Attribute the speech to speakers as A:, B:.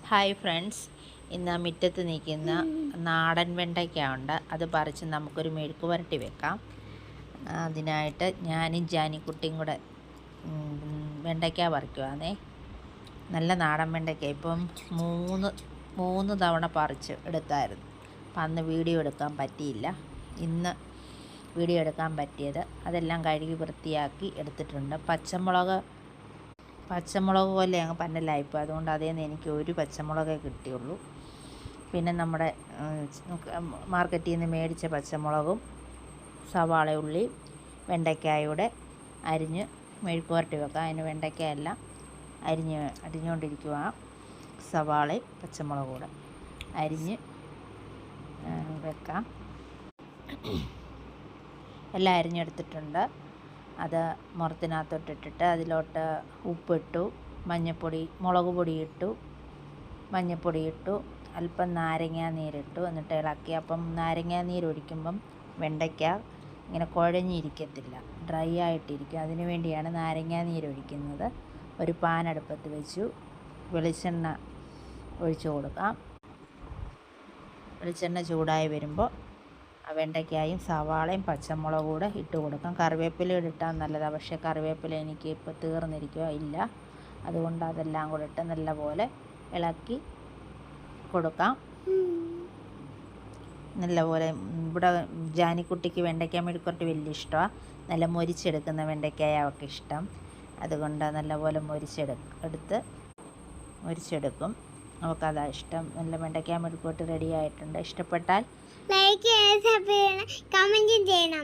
A: Hi friends, ഇന്ന് മുറ്റത്ത് നിൽക്കുന്ന നാടൻ വെണ്ടയ്ക്ക ഉണ്ട്. അത് പറിച്ച് നമുക്കൊരു മെഴുക്ക് പുരട്ടി വെക്കാം. അതിനായിട്ട് ഞാനും ജാനിക്കുട്ടിയും കൂടെ വെണ്ടയ്ക്ക പറിക്കുവാണേ. നല്ല നാടൻ വെണ്ടയ്ക്ക ഇപ്പം മൂന്ന് തവണ പറിച്ച് എടുത്തായിരുന്നു. അപ്പം അന്ന് വീഡിയോ എടുക്കാൻ പറ്റിയില്ല. ഇന്ന് വീഡിയോ എടുക്കാൻ പറ്റിയത് അതെല്ലാം കഴുകി വൃത്തിയാക്കി എടുത്തിട്ടുണ്ട്. പച്ചമുളക് പോലെ അങ്ങ് പന്നലായിപ്പോൾ, അതുകൊണ്ട് അതിൽ നിന്ന് എനിക്ക് ഒരു പച്ചമുളകേ കിട്ടിയുള്ളൂ. പിന്നെ നമ്മുടെ മാർക്കറ്റിൽ നിന്ന് മേടിച്ച പച്ചമുളകും സവാള ഉള്ളി വെണ്ടയ്ക്കായൂടെ അരിഞ്ഞ് മെഴുക്ക് പുരട്ടി വെക്കാം. അതിന് വെണ്ടയ്ക്കയെല്ലാം അരിഞ്ഞുകൊണ്ടിരിക്കുക. സവാളയും പച്ചമുളകും കൂടെ അരിഞ്ഞ് വെക്കാം. എല്ലാം അരിഞ്ഞെടുത്തിട്ടുണ്ട്. അത് മുറത്തിനകത്തോട്ടിട്ടിട്ട് അതിലോട്ട് ഉപ്പിട്ടു, മഞ്ഞൾപ്പൊടി, മുളക് പൊടി ഇട്ടു, മഞ്ഞൾപ്പൊടി ഇട്ടു, അല്പം നാരങ്ങാ നീരിട്ടു. എന്നിട്ട് ഇളക്കി. അപ്പം നാരങ്ങാ നീരൊഴിക്കുമ്പം വെണ്ടയ്ക്ക ഇങ്ങനെ കുഴഞ്ഞിരിക്കത്തില്ല, ഡ്രൈ ആയിട്ടിരിക്കും. അതിനു വേണ്ടിയാണ് നാരങ്ങാ നീരൊഴിക്കുന്നത്. ഒരു പാൻ അടുപ്പത്ത് വെച്ചു. വെളിച്ചെണ്ണ ഒഴിച്ചു കൊടുക്കാം. വെളിച്ചെണ്ണ ചൂടായി വരുമ്പോൾ വെണ്ടയ്ക്കായും സവാളയും പച്ചമുളകും കൂടെ ഇട്ട് കൊടുക്കാം. കറിവേപ്പില ഇട്ടാൽ നല്ലതാണ്, പക്ഷേ കറിവേപ്പില എനിക്ക് ഇപ്പോൾ തീർന്നിരിക്കുക ഇല്ല. അതുകൊണ്ട് അതെല്ലാം കൂടെ ഇട്ട് നല്ലപോലെ ഇളക്കി കൊടുക്കാം. നല്ലപോലെ ഇവിടെ ജാനിക്കുട്ടിക്ക് വെണ്ടയ്ക്ക മെഴുക്കുവരട്ടി വലിയ ഇഷ്ടമാണ്. നല്ല മൊരിച്ചെടുക്കുന്ന വെണ്ടയ്ക്കായ അവൾക്ക് ഇഷ്ടം. അതുകൊണ്ട് നല്ലപോലെ മൊരിച്ചെടുക്കും. അവൾക്കതാ ഇഷ്ടം. നല്ല വെണ്ടയ്ക്ക മെഴുക്കുവരട്ടി റെഡി ആയിട്ടുണ്ട്. ഇഷ്ടപ്പെട്ടാൽ
B: ലൈക്ക് ചെയ്യണം, സബ്സ്ക്രൈബ് ചെയ്യണം, കമൻറ്റും ചെയ്യണം.